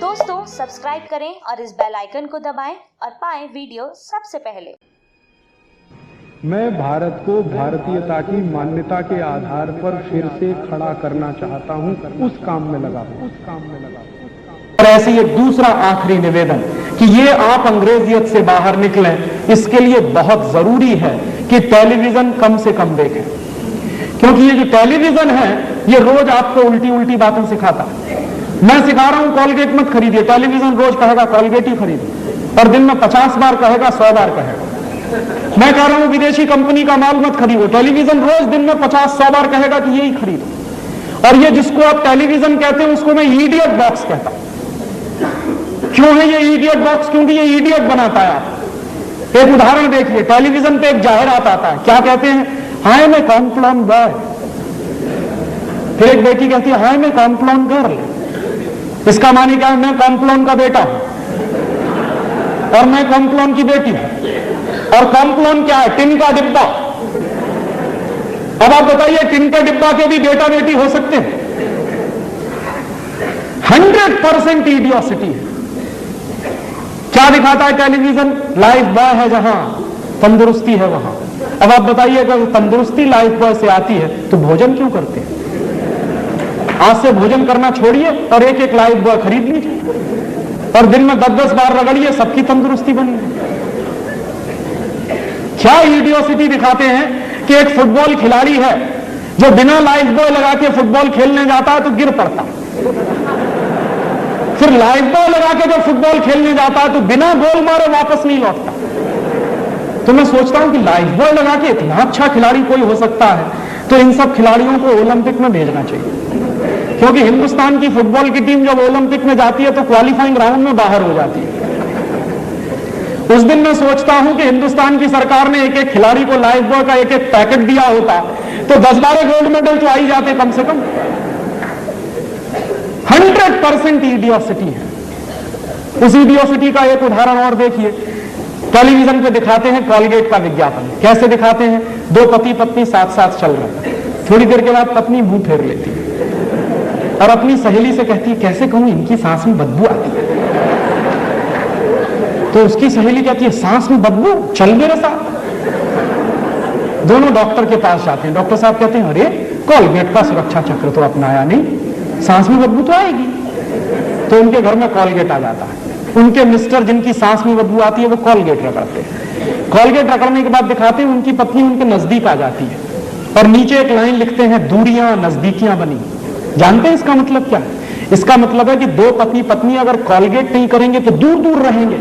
दोस्तों सब्सक्राइब करें और इस बेल आइकन को दबाएं और पाएं वीडियो सबसे पहले। मैं भारत को भारतीयता की मान्यता के आधार पर फिर से खड़ा करना चाहता हूं, उस काम में लगा हूं। और ऐसे ये दूसरा आखिरी निवेदन कि ये आप अंग्रेजियत से बाहर निकलें, इसके लिए बहुत जरूरी है कि टेलीविजन कम से कम देखें, क्योंकि ये जो टेलीविजन है ये रोज आपको उल्टी उल्टी बातें सिखाता है। मैं सिखा रहा हूं कॉलगेट मत खरीदिए, टेलीविजन रोज कहेगा कॉलगेट ही खरीदिए और दिन में 50 बार कहेगा, 100 बार कहेगा। मैं कह रहा हूं विदेशी कंपनी का माल मत खरीदो, टेलीविजन रोज दिन में 50-100 बार कहेगा कि यही खरीदो। और ये जिसको आप टेलीविजन कहते हैं उसको मैं इडियट बॉक्स कहता हूं। क्यों है ये इडियट बॉक्स? क्योंकि ये इडियट बनाता है आप। एक उदाहरण देखिए, टेलीविजन पे एक जाहिरात आता है, क्या कहते हैं? हाय मैं कॉम्प्लान बॉय। फिर एक बेटी कहती है हाय मैं कॉम्प्लान गर्ल। इसका मानी क्या है? मैं कॉम्प्लान का बेटा हूं और मैं कॉम्प्लान की बेटी हूं। और कॉम्प्लान क्या है? टिन का डिब्बा। अब आप बताइए, टिन के डिब्बा के भी बेटा बेटी हो सकते हैं? 100% इडियोसिटी है। क्या दिखाता है टेलीविजन? लाइफ बॉय है जहां, तंदुरुस्ती है वहां। अब आप बताइए, अगर तंदुरुस्ती लाइफ बॉय से आती है तो भोजन क्यों करते हैं? आज से भोजन करना छोड़िए और एक एक लाइफ बॉय खरीद लीजिए और दिन में 10-10 बार रगड़िए, सबकी तंदुरुस्ती बनी। क्या इडियोसिटी दिखाते हैं कि एक फुटबॉल खिलाड़ी है जो बिना लाइफ बॉय लगा के फुटबॉल खेलने जाता है तो गिर पड़ता, फिर लाइफ बॉय लगा के जब फुटबॉल खेलने जाता है तो बिना गोल मारे वापस नहीं लौटता। तो मैं सोचता हूं कि लाइफ बॉय लगा के इतना अच्छा खिलाड़ी कोई हो सकता है तो इन सब खिलाड़ियों को ओलंपिक में भेजना चाहिए, क्योंकि हिंदुस्तान की फुटबॉल की टीम जब ओलंपिक में जाती है तो क्वालिफाइंग राउंड में बाहर हो जाती है। उस दिन मैं सोचता हूं कि हिंदुस्तान की सरकार ने एक एक खिलाड़ी को लाइफ बॉय का एक एक पैकेट दिया होता तो 10-12 गोल्ड मेडल तो आ ही जाते कम से कम। 100% इडियोसिटी है। उस इडियोसिटी का एक उदाहरण और देखिए, टेलीविजन पे दिखाते हैं कॉलगेट का विज्ञापन। कैसे दिखाते हैं? दो पति पत्नी साथ साथ चल रहे हैं, थोड़ी देर के बाद पत्नी मुंह फेर लेती है और अपनी सहेली से कहती है कैसे कहूं इनकी सांस में बदबू आती है। तो उसकी सहेली कहती है सांस में बदबू, चल मेरे साथ। दोनों डॉक्टर के पास जाते हैं। डॉक्टर साहब कहते हैं अरे कॉलगेट का सुरक्षा चक्र तो अपनाया नहीं, सांस में बदबू तो आएगी। तो उनके घर में कॉलगेट आ जाता है। उनके मिस्टर जिनकी सांस में बदबू आती है वो कॉलगेट रगड़ते हैं। कॉलगेट रगड़ने के बाद दिखाते हैं उनकी पत्नी उनके नजदीक आ जाती है और नीचे एक लाइन लिखते हैं दूरियां नजदीकियां बनी। जानते हैं इसका मतलब क्या है? इसका मतलब है कि दो पति पत्नी अगर कॉलगेट नहीं करेंगे तो दूर दूर रहेंगे,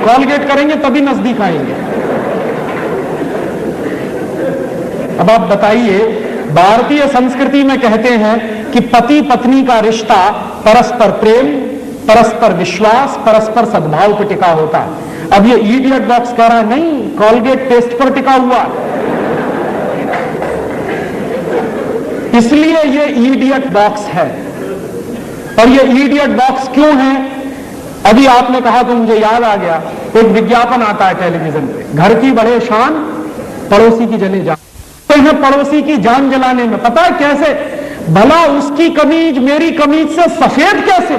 कॉलगेट करेंगे तभी नजदीक आएंगे। अब आप बताइए, भारतीय संस्कृति में कहते हैं कि पति पत्नी का रिश्ता परस्पर प्रेम, परस्पर विश्वास, परस्पर सद्भाव पर टिका होता है। अब ये इडियट बॉक्स कह रहा है नहीं, कॉलगेट टेस्ट पर टिका हुआ। इसलिए ये इडियट बॉक्स है। और ये इडियट बॉक्स क्यों है? अभी आपने कहा तो मुझे याद आ गया, एक विज्ञापन आता है टेलीविजन पे, घर की बढ़े शान पड़ोसी की जले जान। तो है पड़ोसी की जान जलाने में, पता है कैसे? भला उसकी कमीज मेरी कमीज से सफेद कैसे?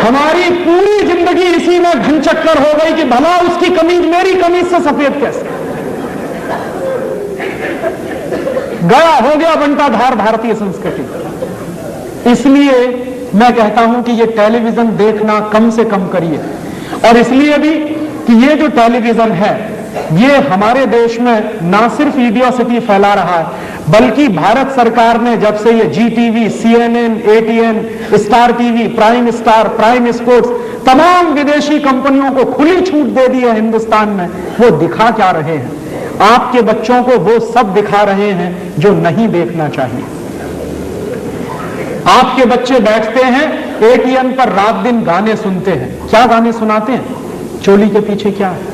हमारी पूरी जिंदगी इसी में घनचक्कर हो गई कि भला उसकी कमीज मेरी कमीज से सफेद कैसे? गया हो गया बंटा धार भारतीय संस्कृति। इसलिए मैं कहता हूं कि ये टेलीविजन देखना कम से कम करिए। और इसलिए भी कि ये जो टेलीविजन है ये हमारे देश में ना सिर्फ इडियोसिटी फैला रहा है, बल्कि भारत सरकार ने जब से ये Zee TV, CNN, ATN, Star TV, Prime Star, Prime Sports, तमाम विदेशी कंपनियों को खुली छूट दे दी है हिंदुस्तान में, वो दिखा क्या रहे हैं? आपके बच्चों को वो सब दिखा रहे हैं जो नहीं देखना चाहिए। आपके बच्चे बैठते हैं ATN पर, रात दिन गाने सुनते हैं। क्या गाने सुनाते हैं? चोली के पीछे क्या है?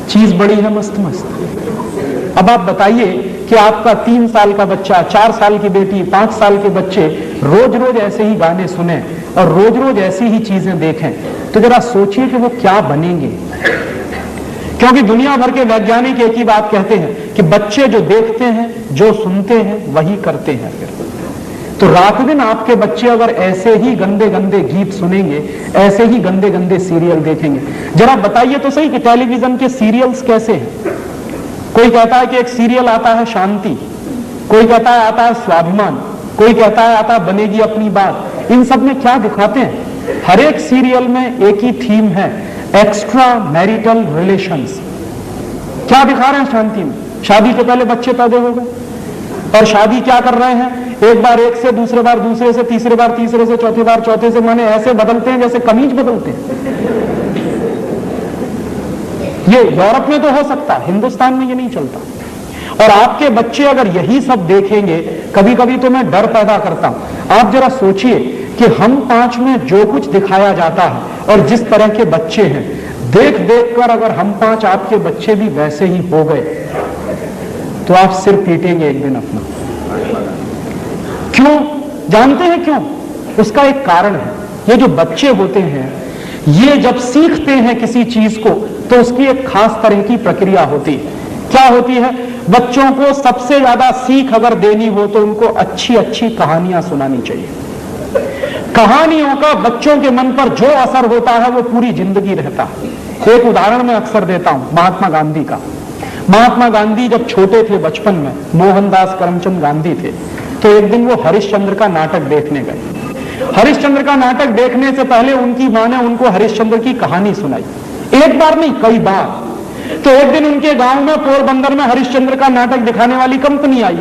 चीज बड़ी है मस्त मस्त। अब आप बताइए कि आपका 3 साल का बच्चा, 4 साल की बेटी, 5 साल के बच्चे रोज रोज ऐसे ही गाने सुने और रोज रोज ऐसी ही चीजें देखें तो जरा सोचिए कि वो क्या बनेंगे। क्योंकि दुनिया भर के वैज्ञानिक एक ही बात कहते हैं कि बच्चे जो देखते हैं, जो सुनते हैं, वही करते हैं। फिर तो रात दिन आपके बच्चे अगर ऐसे ही गंदे गंदे गीत सुनेंगे, ऐसे ही गंदे गंदे सीरियल देखेंगे, जरा बताइए तो सही कि टेलीविजन के सीरियल्स कैसे हैं। कोई कहता है कि एक सीरियल आता है शांति, कोई कहता है आता है स्वाभिमान, कोई कहता है आता है बनेगी अपनी बात। इन सब में क्या दिखाते हैं? हर एक सीरियल में एक ही थीम है, एक्स्ट्रा मैरिटल रिलेशंस। क्या दिखा रहे हैं शांति में? शादी के पहले बच्चे पैदा हो गए, और शादी क्या कर रहे हैं? एक बार एक से, दूसरे बार दूसरे से, तीसरे बार तीसरे से, चौथी बार चौथे से, माने ऐसे बदलते हैं जैसे कमीज बदलते हैं। ये यूरोप में तो हो सकता है, हिंदुस्तान में ये नहीं चलता। और आपके बच्चे अगर यही सब देखेंगे, कभी कभी तो मैं डर पैदा करता हूं। आप जरा सोचिए कि हम 5 में जो कुछ दिखाया जाता है और जिस तरह के बच्चे हैं, देख देख कर अगर हम 5 आपके बच्चे भी वैसे ही हो गए तो आप सिर पीटेंगे एक दिन अपना। क्यों? जानते हैं क्यों? उसका एक कारण है। ये जो बच्चे होते हैं, ये जब सीखते हैं किसी चीज को तो उसकी एक खास तरह की प्रक्रिया होती है। क्या होती है? बच्चों को सबसे ज्यादा सीख अगर देनी हो तो उनको अच्छी अच्छी कहानियां सुनानी चाहिए। कहानियों का बच्चों के मन पर जो असर होता है वो पूरी जिंदगी रहता है। एक उदाहरण मैं अक्सर देता हूं, महात्मा गांधी का। महात्मा गांधी जब छोटे थे, बचपन में, मोहनदास करमचंद गांधी थे, तो एक दिन वो हरिश्चंद्र का नाटक देखने गए। हरिश्चंद्र का नाटक देखने से पहले उनकी मां ने उनको हरिश्चंद्र की कहानी सुनाई, एक बार नहीं कई बार। तो एक दिन उनके गांव में पोरबंदर में हरिश्चंद्र का नाटक दिखाने वाली कंपनी आई,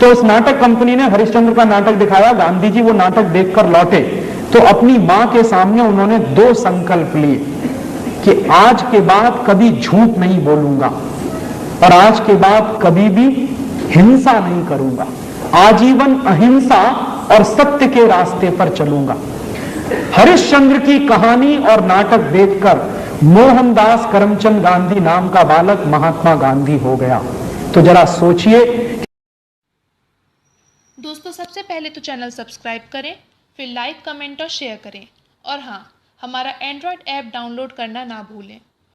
तो उस नाटक कंपनी ने हरिश्चंद्र का नाटक दिखाया। गांधी जी वो नाटक देखकर लौटे तो अपनी मां के सामने उन्होंने 2 संकल्प लिए कि आज के बाद कभी झूठ नहीं बोलूंगा और आज के बाद कभी भी हिंसा नहीं करूंगा, आजीवन अहिंसा और सत्य के रास्ते पर चलूंगा। हरिश्चंद्र की कहानी और नाटक देखकर मोहनदास करमचंद गांधी नाम का बालक महात्मा गांधी हो गया। तो जरा सोचिए। दोस्तों, सबसे पहले तो चैनल सब्सक्राइब करें, फिर लाइक, कमेंट और शेयर करें। और हाँ, हमारा एंड्रॉयड ऐप डाउनलोड करना ना भूलें।